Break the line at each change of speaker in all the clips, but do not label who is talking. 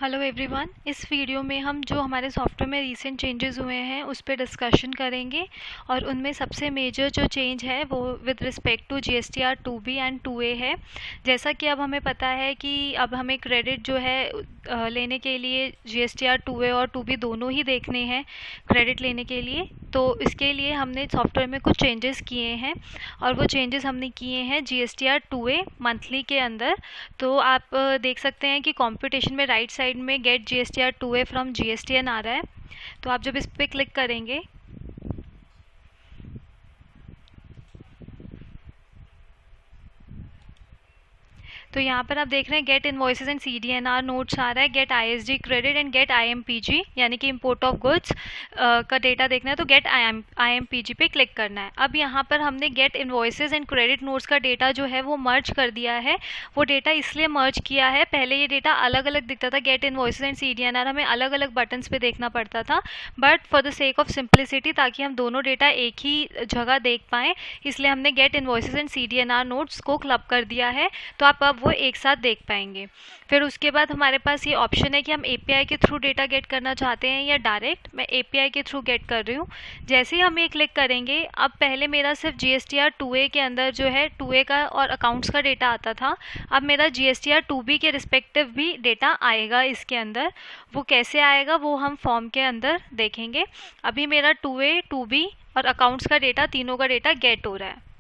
Hello everyone. इस video में हम जो हमारे सॉफ्टवेयर में रीसेंट चेंजेस हुए हैं उस पर डिस्कशन करेंगे और उनमें सबसे मेजर जो चेंज है वो with respect to GSTR 2B and 2A है। जैसा कि अब हमें पता है कि अब हमें क्रेडिट जो है लेने के लिए GSTR 2A और 2B दोनों ही देखने हैं क्रेडिट लेने के लिए। तो इसके लिए हमने सॉफ्टवेयर में कुछ चेंजेस किए हैं और वो चेंजेस हमने किए हैं GSTR 2A मंथली के अंदर। तो आप देख सकते हैं कि कंप्यूटेशन में राइट साइड में get GSTR 2A from GSTN आ रहा है। तो आप जब इस पर क्लिक करेंगे तो यहाँ पर आप देख रहे हैं get invoices and CDNR notes आ रहा है, get ISG credit and get IMPG यानी कि इंपोर्ट ऑफ गुड्स का डेटा देखना है तो गेट IMPG पे क्लिक करना है। अब यहाँ पर हमने get invoices and credit notes का डेटा जो है वो मर्ज कर दिया है। वो डेटा इसलिए मर्ज किया है, पहले ये डेटा अलग अलग दिखता था, गेट इनवॉइसेस एंड CDNR हमें अलग अलग बटन्स पे देखना पड़ता था, but for the sake of simplicity ताकि हम दोनों डेटा एक ही जगह देख पाएँ इसलिए हमने get invoices and CDNR notes को क्लब कर दिया है। तो आप अब वो एक साथ देख पाएंगे। फिर उसके बाद हमारे पास ये ऑप्शन है कि हम API के थ्रू डेटा गेट करना चाहते हैं या डायरेक्ट। मैं API के थ्रू गेट कर रही हूँ। जैसे ही हम ये क्लिक करेंगे, अब पहले मेरा सिर्फ GSTR 2A के अंदर जो है 2A का और अकाउंट्स का डेटा आता था, अब मेरा GSTR 2B के रिस्पेक्टिव भी डेटा आएगा इसके अंदर। वो कैसे आएगा वो हम फॉर्म के अंदर देखेंगे। अभी मेरा 2A 2B और अकाउंट्स का डेटा, तीनों का डेटा गेट हो रहा है।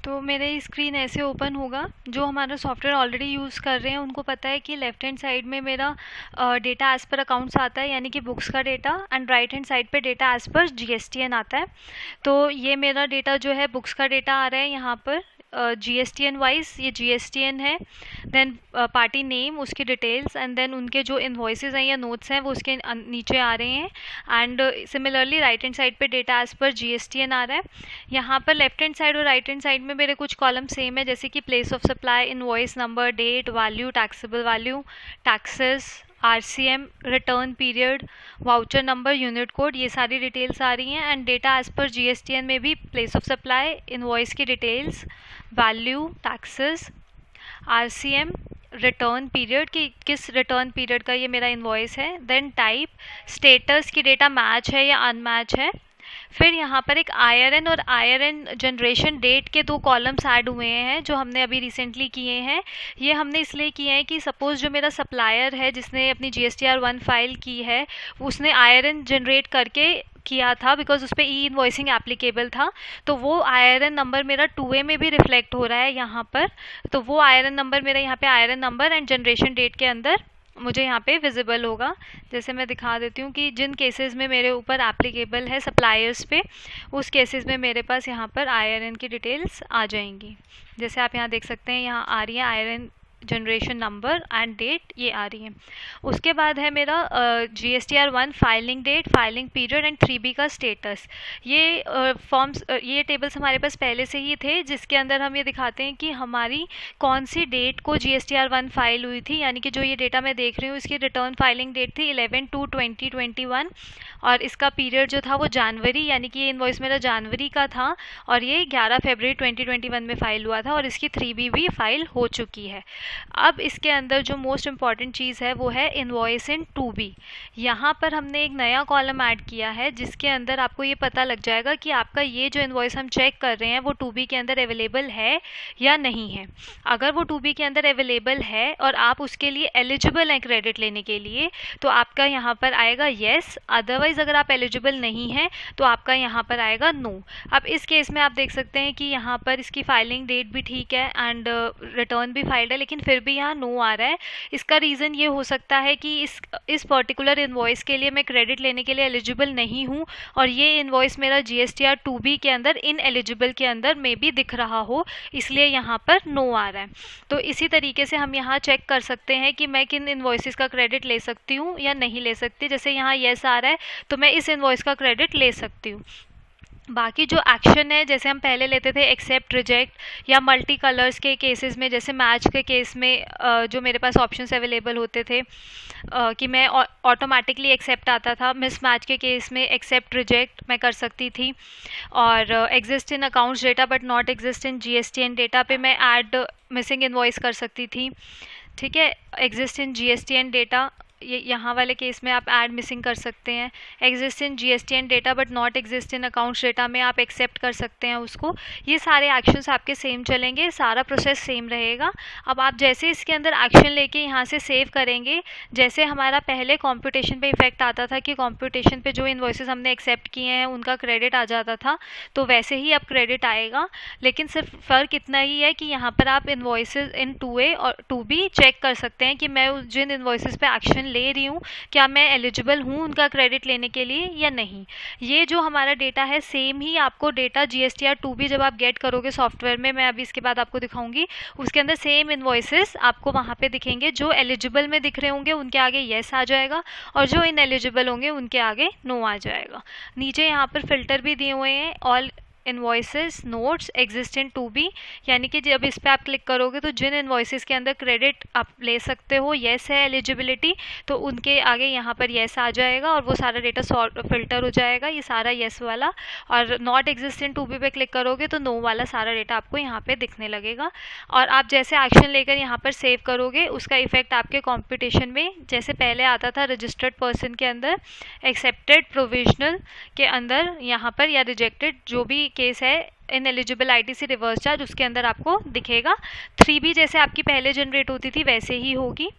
तो मेरे स्क्रीन ऐसे ओपन होगा। जो हमारा सॉफ्टवेयर ऑलरेडी यूज़ कर रहे हैं उनको पता है कि लेफ्ट हैंड साइड में मेरा डेटा एज़ पर अकाउंट्स आता है यानी कि बुक्स का data, and right hand side पे डेटा एज़ पर GSTN आता है। तो ये मेरा डेटा जो है बुक्स का डेटा आ रहा है यहाँ पर GSTN वाइज, ये GSTN है, देन पार्टी नेम, उसकी डिटेल्स, एंड देन उनके जो इनवॉइसेस हैं या नोट्स हैं वो उसके नीचे आ रहे हैं। And similarly right hand side पे डेटा एज़ पर GSTN आ रहा है। यहाँ पर लेफ्ट हैंड साइड और राइट हैंड साइड में मेरे कुछ कॉलम सेम है, जैसे कि place of supply, invoice number, date, value, taxable value, taxes, RCM, return period, voucher number, unit code, ये सारी डिटेल्स आ रही हैं। And data as per GSTN में भी प्लेस ऑफ सप्लाई, इनवॉइस की details, value, taxes, RCM, return period कि किस रिटर्न पीरियड का ये मेरा इनवॉइस है, देन टाइप, स्टेटस की डेटा मैच है या अनमैच है। फिर यहाँ पर एक IRN और IRN जनरेशन डेट के दो कॉलम्स ऐड हुए हैं जो हमने अभी रिसेंटली किए हैं। ये हमने इसलिए किए हैं कि सपोज़ जो मेरा सप्लायर है जिसने अपनी GSTR 1 फाइल की है उसने IRN जनरेट करके किया था बिकॉज उस पर ई इनवॉइसिंग एप्लीकेबल था, तो वो IRN नंबर मेरा 2A में भी रिफ्लेक्ट हो रहा है यहाँ पर। तो वो IRN नंबर मेरा यहाँ पे IRN number and generation date के अंदर मुझे यहाँ पे विजिबल होगा। जैसे मैं दिखा देती हूँ कि जिन केसेस में मेरे ऊपर एप्लीकेबल है सप्लायर्स पे, उस केसेस में मेरे पास यहाँ पर IRN की डिटेल्स आ जाएंगी। जैसे आप यहाँ देख सकते हैं, यहाँ आ रही है IRN generation number and date, ये आ रही है। उसके बाद है मेरा GSTR 1 filing date, filing period and 3B का स्टेटस। ये फॉर्म्स, ये टेबल्स हमारे पास पहले से ही थे जिसके अंदर हम ये दिखाते हैं कि हमारी कौन सी डेट को GSTR 1 फाइल हुई थी, यानी कि जो ये डेटा मैं देख रही हूँ इसकी रिटर्न फाइलिंग डेट थी 11/2/2021 और इसका पीरियड जो था वो जनवरी, यानी कि ये इनवॉइस मेरा जनवरी का था और ये 11 फरवरी 2021 में फाइल हुआ था और इसकी 3B भी फाइल हो चुकी है। अब इसके अंदर जो मोस्ट इम्पॉर्टेंट चीज़ है वो है इनवॉइस इन 2B। यहाँ पर हमने एक नया कॉलम ऐड किया है जिसके अंदर आपको ये पता लग जाएगा कि आपका ये जो इनवॉइस हम चेक कर रहे हैं वो 2B के अंदर अवेलेबल है या नहीं है। अगर वो 2B के अंदर अवेलेबल है और आप उसके लिए एलिजिबल हैं क्रेडिट लेने के लिए तो आपका यहाँ पर आएगा येस, अदरवाइज़ अगर आप एलिजिबल नहीं हैं तो आपका यहाँ पर आएगा नो। अब इस केस में आप देख सकते हैं कि यहाँ पर इसकी फाइलिंग डेट भी ठीक है एंड रिटर्न भी फाइल्ड है, लेकिन फिर भी यहाँ नो आ रहा है। इसका रीज़न ये हो सकता है कि इस पर्टिकुलर इनवॉइस के लिए मैं क्रेडिट लेने के लिए एलिजिबल नहीं हूँ और ये इनवॉइस मेरा GSTR 2B के अंदर इन एलिजिबल के अंदर में भी दिख रहा हो, इसलिए यहाँ पर नो आ रहा है। तो इसी तरीके से हम यहाँ चेक कर सकते हैं कि मैं किन इनवॉइसेस का क्रेडिट ले सकती हूँ या नहीं ले सकती। जैसे यहाँ येस आ रहा है तो मैं इस इनवॉइस का क्रेडिट ले सकती हूँ। बाकी जो एक्शन है, जैसे हम पहले लेते थे एक्सेप्ट, रिजेक्ट, या मल्टी कलर्स के केसेस में, जैसे मैच के केस में जो मेरे पास ऑप्शंस अवेलेबल होते थे कि मैं ऑटोमेटिकली एक्सेप्ट आता था, मिस मैच के केस में एक्सेप्ट रिजेक्ट मैं कर सकती थी। और exist in accounts data but not exist in GSTN data पे मैं ऐड मिसिंग इनवॉइस कर सकती थी। ठीक है, एग्जिस्ट इन GSTN डेटा, ये यहाँ वाले केस में आप ऐड मिसिंग कर सकते हैं। Exist in GSTN data but not exist in accounts data में आप एक्सेप्ट कर सकते हैं उसको। ये सारे एक्शंस आपके सेम चलेंगे, सारा प्रोसेस सेम रहेगा। अब आप जैसे इसके अंदर एक्शन लेके यहाँ से सेव करेंगे, जैसे हमारा पहले कंप्यूटेशन पे इफेक्ट आता था कि कंप्यूटेशन पे जो इन्वॉइसेस हमने एक्सेप्ट किए हैं उनका क्रेडिट आ जाता था, तो वैसे ही अब क्रेडिट आएगा। लेकिन सिर्फ फ़र्क इतना ही है कि यहाँ पर आप इन्वॉइसेस इन 2A और 2B चेक कर सकते हैं कि मैं जिन इन्वॉइसेस पे एक्शन ले रही हूँ क्या मैं एलिजिबल हूँ उनका क्रेडिट लेने के लिए या नहीं। ये जो हमारा डेटा है सेम ही आपको डेटा GSTR 2B जब आप गेट करोगे सॉफ्टवेयर में, मैं अभी इसके बाद आपको दिखाऊंगी, उसके अंदर सेम इन्वॉइसेस आपको वहाँ पे दिखेंगे। जो एलिजिबल में दिख रहे होंगे उनके आगे येस आ जाएगा, और जो इनएलिजिबल होंगे उनके आगे नो आ जाएगा। नीचे यहाँ पर फिल्टर भी दिए हुए हैं, all invoices notes exist in 2B, यानी कि जब इस पर आप क्लिक करोगे तो जिन इन्वॉइसेस के अंदर क्रेडिट आप ले सकते हो, येस है एलिजिबिलिटी, तो उनके आगे यहाँ पर येस आ जाएगा और वो सारा डेटा सॉर्ट फिल्टर हो जाएगा, ये सारा येस वाला। और नॉट एग्जिस्ट इन 2B पे क्लिक करोगे तो नो वाला सारा डेटा आपको यहाँ पे दिखने लगेगा। और आप जैसे एक्शन लेकर यहाँ पर सेव करोगे उसका इफेक्ट आपके कॉम्पिटिशन में, जैसे पहले आता था रजिस्टर्ड पर्सन के अंदर, एक्सेप्टेड प्रोविजनल के अंदर यहाँ पर, या रिजेक्टेड जो भी केस है, in eligible ITC reverse charge, उसके अंदर आपको दिखेगा। 3B जैसे आपकी पहले जनरेट होती थी वैसे ही होगी।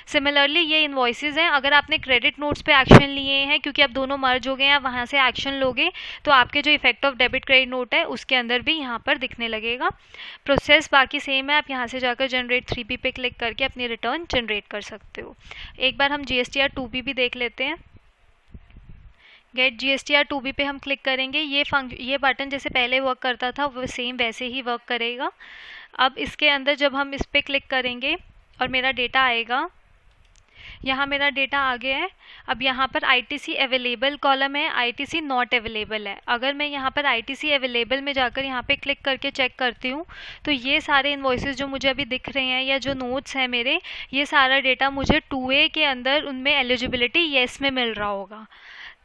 सिमिलरली ये इन्वॉइसेस हैं, अगर आपने क्रेडिट नोट्स पे एक्शन लिए हैं क्योंकि अब दोनों मर्ज हो गए हैं, वहाँ से एक्शन लोगे तो आपके जो effect of debit credit note है उसके अंदर भी यहाँ पर दिखने लगेगा। प्रोसेस बाकी सेम है, आप यहाँ से जाकर जनरेट 3B पे क्लिक करके अपनी रिटर्न जनरेट कर सकते हो। एक बार हम GSTR 2B भी देख लेते हैं। गेट GSTR 2B पे हम क्लिक करेंगे, ये बटन जैसे पहले वर्क करता था वो सेम वैसे ही वर्क करेगा। अब इसके अंदर जब हम इस पर क्लिक करेंगे और मेरा डेटा आएगा, यहाँ मेरा डेटा आ गया है। अब यहाँ पर ITC अवेलेबल कॉलम है, ITC नॉट अवेलेबल है। अगर मैं यहाँ पर ITC अवेलेबल में जाकर यहाँ पे क्लिक करके चेक करती हूँ तो ये सारे इन्वॉइसेस जो मुझे अभी दिख रहे हैं या जो नोट्स हैं मेरे, ये सारा डेटा मुझे 2A के अंदर उनमें एलिजिबिलिटी येस में मिल रहा होगा।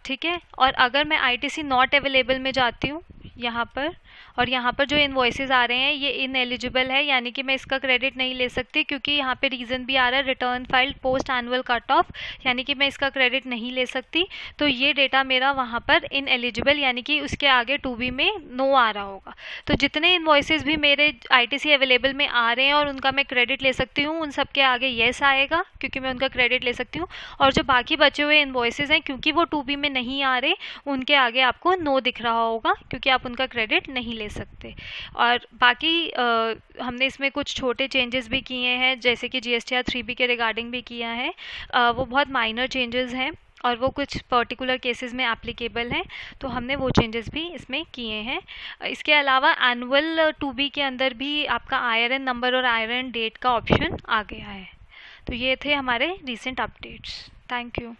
ठीक है, और अगर मैं ITC नॉट अवेलेबल में जाती हूँ यहाँ पर, और यहाँ पर जो इन्वॉइसेस आ रहे हैं ये इनएलिजिबल है, यानी कि मैं इसका क्रेडिट नहीं ले सकती, क्योंकि यहाँ पे रीज़न भी आ रहा है return file post annual cut off, यानी कि मैं इसका क्रेडिट नहीं ले सकती। तो ये डेटा मेरा वहाँ पर इनएलिजिबल, यानी कि उसके आगे 2B में नो आ रहा होगा। तो जितने इन्वॉइसेस भी मेरे ITC अवेलेबल में आ रहे हैं और उनका मैं क्रेडिट ले सकती हूँ, उन सब के आगे येस आएगा क्योंकि मैं उनका क्रेडिट ले सकती हूँ। और जो बाकी बचे हुए इन्वॉइसेस हैं क्योंकि वो 2B में नहीं आ रहे, उनके आगे आपको नो दिख रहा होगा क्योंकि आप उनका क्रेडिट नहीं ले सकते। और बाकी हमने इसमें कुछ छोटे चेंजेस भी किए हैं, जैसे कि GSTR 3B के रिगार्डिंग भी किया है। वो बहुत माइनर चेंजेस हैं और वो कुछ पर्टिकुलर केसेस में एप्लीकेबल हैं, तो हमने वो चेंजेस भी इसमें किए हैं। इसके अलावा एनुअल 2B के अंदर भी आपका IRN नंबर और IRN डेट का ऑप्शन आ गया है। तो ये थे हमारे रिसेंट अपडेट्स। Thank you.